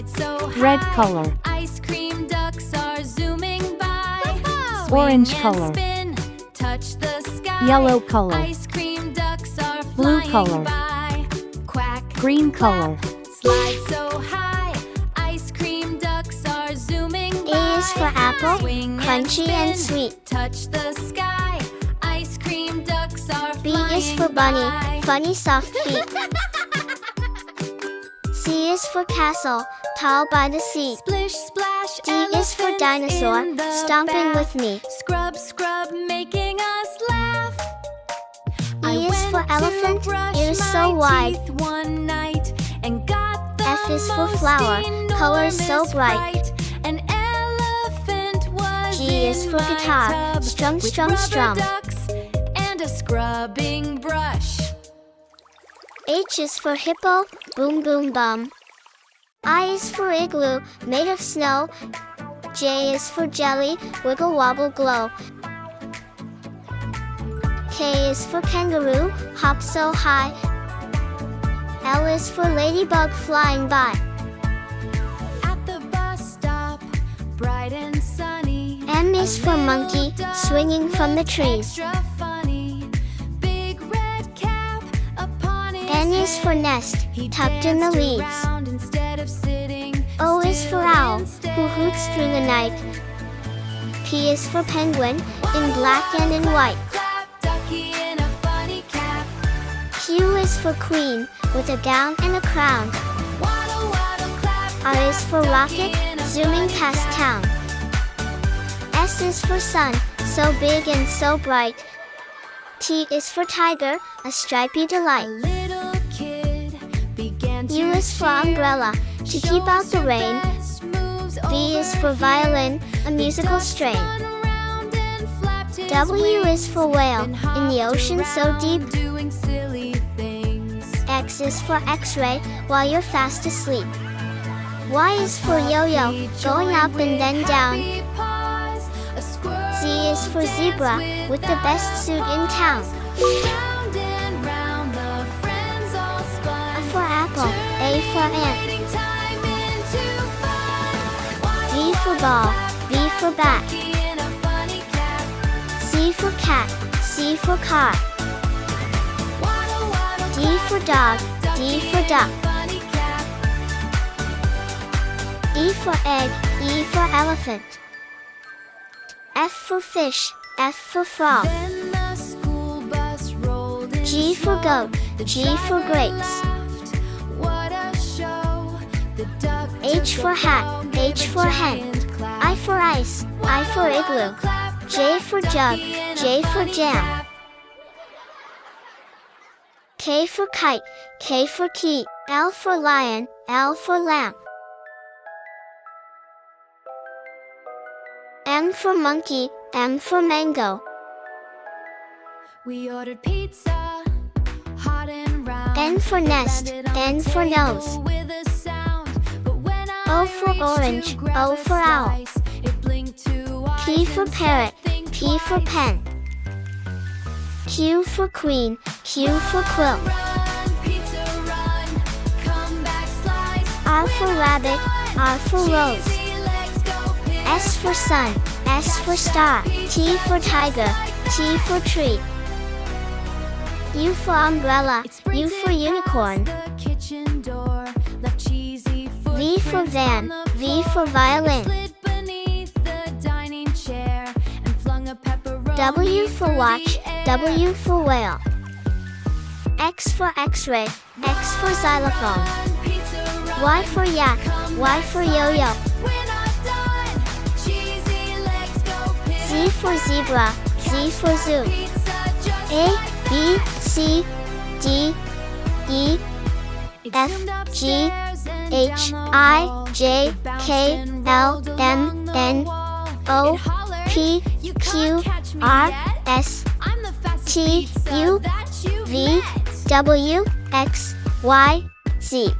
slide so high. Red color. Ice cream ducks are zooming by. Swing Orange and color. spin, touch the sky. Yellow color. Ice cream ducks are Blue flying color. by. Quack, Green clap, color. slide so high. Ice cream ducks are zooming by. A is for apple, Swing crunchy and spin, sweet. touch the sky. Ice cream ducks are B flying is for bunny, by. funny soft feet. C is for castle, tall by the sea. Splish splash, D is for elephants dinosaur, in the stomping bath. with me. Scrub, scrub, making us laugh. E is for elephant, ears so wide. One night and got the F is for most flower, colors so enormous bright. fright. An elephant was G is in for my guitar, tub strum, with strum, rubber strum. ducks and a scrubbing brush. H is for hippo, boom boom bum. I is for igloo, made of snow. J is for jelly, wiggle wobble glow. K is for kangaroo, hop so high. L is for ladybug flying by. At the bus stop, bright and sunny. M is A for little monkey, duck swinging from the looked trees. extra funny. Big red cap upon his N is for head. nest, He tucked in the danced leaves. around instead of sitting O is for still owl, instead. who hoots through the night. P is for penguin, in black and in white. Clap, ducky in a funny cap. Q is for queen, with a gown and a crown. Waddle, waddle, clap, R is for ducky rocket, in a zooming funny past cap. town. S is for sun, so big and so bright. T is for tiger, a stripy A delight. little kid began to U is for umbrella, to show keep out us the her rain. best moves V is over for here. violin, a The musical duck strain. spun around and flapped his W is for wings, whale, then in the hopped ocean so around deep. doing silly things. X is for X-ray, while you're fast asleep. Y is for yo-yo, going up and then down. Z is for zebra, with the best suit in town. Round and round the friends all spun. A for apple, A for ant. Turning time into fun. B for ball, B for bat. Ducky in a funny cap. C for cat, C for car. Waddle, waddle, D for dog, D for duck. funny cap. E for egg, E for elephant. F for fish, F for frog. Then the school bus rolled in G for slow. goat, The G for driver grapes. laughed. What a show. The duck H took for a hat, bow, gave H a for hen. giant clap. I for ice, I for igloo. J for jug, J for jam. K for kite, K for key. L for lion, L for lamp. M for monkey, M for mango. We ordered pizza, hot and round. N for nest, Landed on N the for table nose. with a sound. But when O I for reached to orange, grab O a for owl. slice, it blinked two P eyes for and parrot, said, "Think P for twice." pen. Q for queen, Q for quilt. Run, pizza, run, come back, slice. R for rabbit, R for rose. Cheesy legs, go pick S for sun, S for star. T for tiger, T for tree. U for umbrella, U for unicorn. The kitchen door, left cheesy V for footprints van, on the V floor. for violin. Slid beneath the dining chair and flung a pepperoni W for through watch, the air. W for whale. X for x-ray, X for xylophone. Run, pizza, run, Y for yak, come Y back, for slice. yo-yo. We're not done. Cheesy legs, go pick Z for zebra, Z for zoo. pizza just A, like B, C, D, E, It F, zoomed G, upstairs and H, down the I, hall. J, It bounced K, and L, rolled M, along the N, wall. O, It hollered, P, "You Q, can't catch me R, yet. S, I'm the fastest T, pizza U, that you've V, met." W, X, Y, Z.